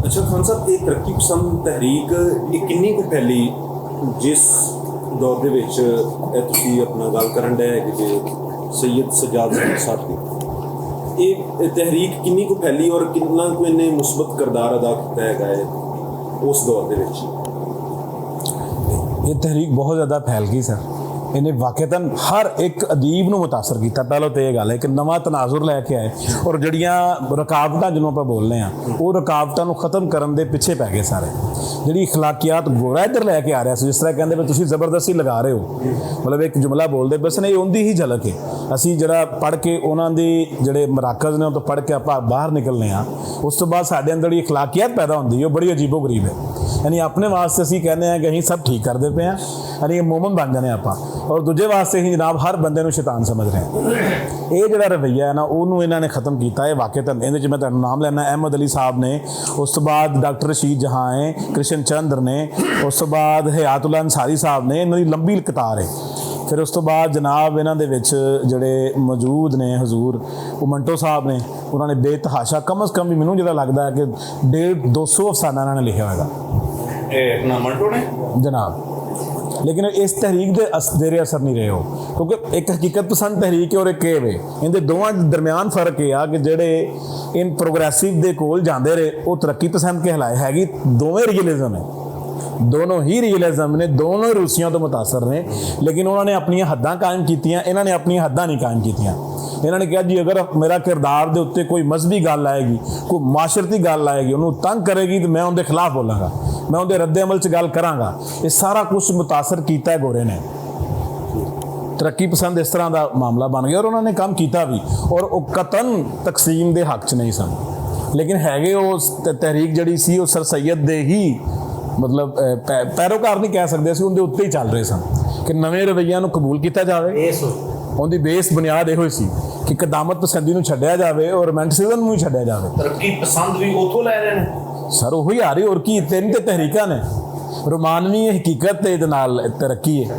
अच्छा खान साहब, ये तरक्की पसंद तहरीक ये किन्नी कुछ फैली जिस दौर ਦੇ ਵਿੱਚ ਇਹ ਤੁਸੀਂ ਆਪਣਾ ਗੱਲ ਕਰਨ ਡਏ ਹੈਗੇ ਜੇ सैयद सज्जाद साहब की ये तहरीक किन्नी को फैली और कितना को इन्हें मुस्बत किरदार अदा किया है उस दौर ਦੇ ਵਿੱਚ? ये तहरीक बहुत ज़्यादा फैल गई सर। इन्हें वाकईतन हर एक अदीब को मुतासर किया। पहले तो ये गल है कि नवा तनाजुर लैके आए और जड़ियाँ रुकावटां जिन्हों आप बोलने वो रुकावटां खत्म करने के पिछे पै गए सारे। जी इखलाकियात गोरा इधर लैके आ रहा, जिस तरह कहते भी तुम जबरदस्ती लगा रहे हो, मतलब एक जुमला बोलते बस नहीं उनकी ही झलक है। असी जरा पढ़ के उन्होंने जोड़े मराकज ने तो पढ़ के आप बाहर निकलने उस तो बाद साढ़े अंदर इखलाकियात पैदा होती है वह बड़ी अजीबो गरीब है। यानी अपने वास्ते असी कहने कि अं सब ठीक करते पे हैं, यानी मोमन बन जाने आप, और दूजे वास्ते ही जनाब हर बंदे को शैतान समझ रहे हैं। ये जो रवैया है ना उन्होंने इन्होंने खत्म किया है। वाकईतन ये मैं तुहानू नाम लेना अहमद अली साहब ने, उस तो बाद डॉक्टर रशीद जहाँ है, कृष्ण चंद्र ने, उस तो बाद हयातुल्ला अंसारी साहब ने, इन्होंने लंबी कतार है। फिर उस तो बाद जनाब इन्हों के जोड़े मौजूद ने हजूर वो मंटो साहब ने, उन्होंने बेतहाशा कम अज़ कम भी मैनू जो लगता है कि 150-200 अफसाना इन्होंने लिखा होगा अपना मंटो ने जनाब। लेकिन इस तहरीक के जेरे असर नहीं रहे हो, क्योंकि एक हकीकत पसंद तहरीक है और एक ये वे इनके दोवां दरम्यान फर्क यह आ कि जेडे इन प्रोग्रेसिव के कोल जाते रहे वो तरक्की पसंद कहलाए हैगी। दोवें रियलिज्म है, दोनों ही रियलिज्म ने, दोनों रूसियों तो मुतासर ने, लेकिन उन्होंने अपनी हद्दां कायम कीतियां, इन्होंने अपनी हद्दां नहीं कायम कीतियां। इन्होंने कहा जी अगर मेरा किरदार के उत्ते कोई मजहबी गल आएगी, कोई माशरती गल आएगी, उन्होंने तंग करेगी तो मैं उनके खिलाफ बोलांगा, मैं उनके रद्द अमल च गल करांगा। ये सारा कुछ मुतासर किया है गोरे ने। तरक्की पसंद इस तरह का मामला बन गया और उन्होंने काम किया भी, और वो कतन तकसीम के हक च नहीं सन, लेकिन हैगे वो तहरीक जड़ी सी वो सर सैयद दे ही मतलब पैरोकार नहीं कह सकते, उनके उत्ते ही चल रहे सन कि नवे रवैया कबूल किया जाए। उनकी बेस बुनियाद यो सी कि कदामत पसंदी छड्डिया जाए और रोमांटिसिज्म भी छड्डिया जाए। तरक्की पसंद भी उतों लै रहे हैं सर, वही आ रही और की तीन तो तहरीकां ने, रोमानवी हकीकत ते तरक्की है।